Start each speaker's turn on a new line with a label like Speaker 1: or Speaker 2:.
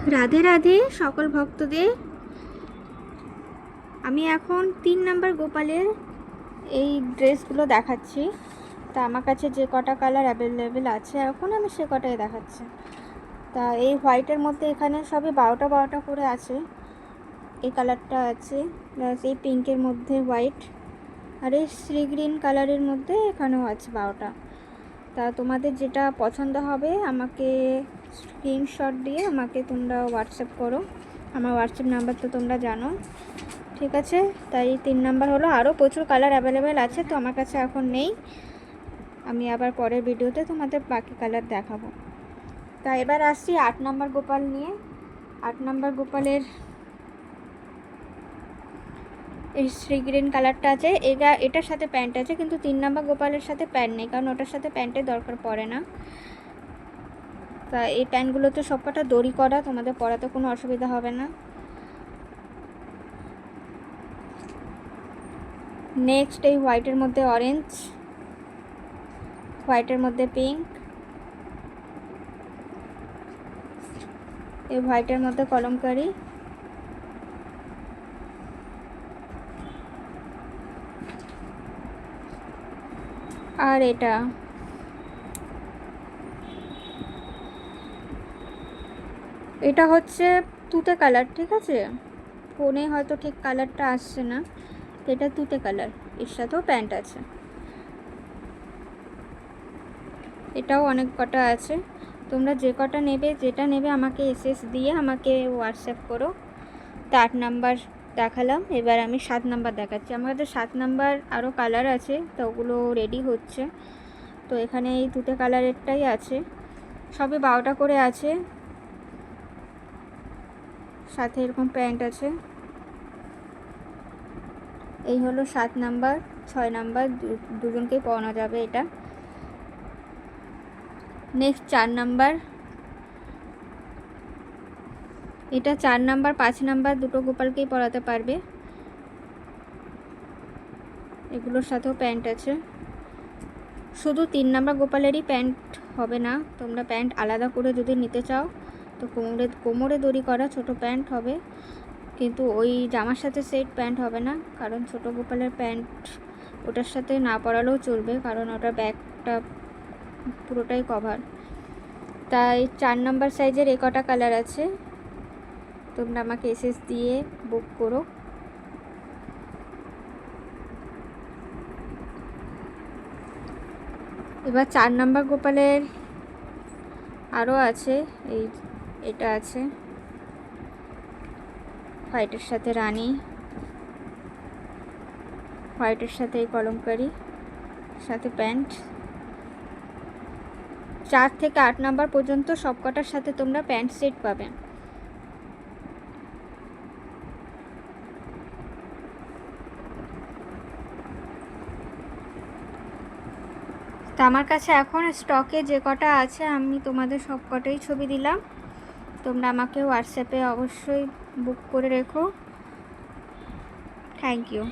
Speaker 1: রাধে রাধে সকল ভক্তদের। আমি এখন 3 নাম্বার গোপালের এই ড্রেসগুলো দেখাচ্ছি। তা আমার কাছে যে কটা কালার অ্যাভেলেবেল আছে এখন আমি সে কটাই দেখাচ্ছি। তা এই হোয়াইটের মধ্যে এখানে সবই 12টা করে আছে। এই কালারটা আছে, প্লাস এই পিঙ্কের মধ্যে হোয়াইট, আর এই সি গ্রিন কালারের মধ্যে এখানেও আছে 12টা। তা তোমাদের যেটা পছন্দ হবে আমাকে স্ক্রিনশট দিয়ে আমাকে তোমরা হোয়াটসঅ্যাপ করো। আমার হোয়াটসঅ্যাপ নাম্বার তো তোমরা জানো, ঠিক আছে? তাই 3 নাম্বার হলো। আরও প্রচুর কালার অ্যাভেলেবেল আছে, তো আমার কাছে এখন নেই। আমি আবার পরের ভিডিওতে তোমাদের বাকি কালার দেখাবো। তা এবার আসছি 8 নাম্বার গোপাল নিয়ে। 8 নাম্বার গোপালের এই শ্রী গ্রিন কালারটা আছে, এটার সাথে প্যান্ট আছে, কিন্তু 3 নাম্বার গোপালের সাথে প্যান্ট নেই, কারণ ওটার সাথে প্যান্টের দরকার পড়ে না। তা এই প্যান্টগুলোতে সবকটা দড়ি করা, তোমাদের পরাতে কোনো অসুবিধা হবে না। নেক্সট এই হোয়াইটের মধ্যে অরেঞ্জ, হোয়াইটের মধ্যে পিঙ্ক, এই হোয়াইটের মধ্যে কলমকারি, আর এটা হচ্ছে তুতে কালার, ঠিক আছে? ফোনে হয়তো ঠিক কালারটা আসছে না, এটা তুতে কালার, এর সাথেও প্যান্ট আছে। এটাও অনেক কটা আছে, তোমরা যে কটা নেবে, যেটা নেবে আমাকে এসএস দিয়ে আমাকে হোয়াটসঅ্যাপ করো। তো 8 নাম্বার দেখালাম, এবার আমি 7 নাম্বার দেখাচ্ছি। আমাদের 7 নাম্বার আরও কালার আছে, তো ওগুলো রেডি হচ্ছে। তো এখানে এই তুতে কালারেরটাই আছে, সবে 12টা করে আছে, সাথে এরকম প্যান্ট আছে। এই হলো 7 নাম্বার। 6 নাম্বার দুজনকেই পরানো যাবে এটা। নেক্সট 4 নাম্বার, এটা 4 নাম্বার 5 নাম্বার দুটো গোপালকেই পরাতে পারবে। এগুলোর সাথেও প্যান্ট আছে। শুধু 3 নাম্বার গোপালেরই প্যান্ট হবে না, তোমরা প্যান্ট আলাদা করে যদি নিতে চাও তো কোমরে দড়ি করা ছোট প্যান্ট হবে, কিন্তু ওই জামার সাথে সেট প্যান্ট হবে না, কারণ ছোট গোপালের প্যান্ট ওটার সাথে না পরালেও চলবে, কারণ ওটার ব্যাকটা পুরোটাই কভার। তাই 4 নাম্বার সাইজের এই কটা কালার আছে, তোমরা আমাকে এসএস দিয়ে বুক করো। এবার 4 নাম্বার গোপালের আরও আছে, এটা আছে হোয়াইটের সাথে রানী, হোয়াইটের সাথে এই কলমকারি, সাথে প্যান্ট। 4 থেকে 8 নাম্বার পর্যন্ত সবকটার সাথে তোমরা প্যান্ট সেট পাবে। তো আমার কাছে এখন স্টকে যে কটা আছে আমি তোমাদের সব কটাই ছবি দিলাম, তোমরা আমাকে হোয়াটসঅ্যাপে অবশ্যই বুক করে রেখো। Thank you.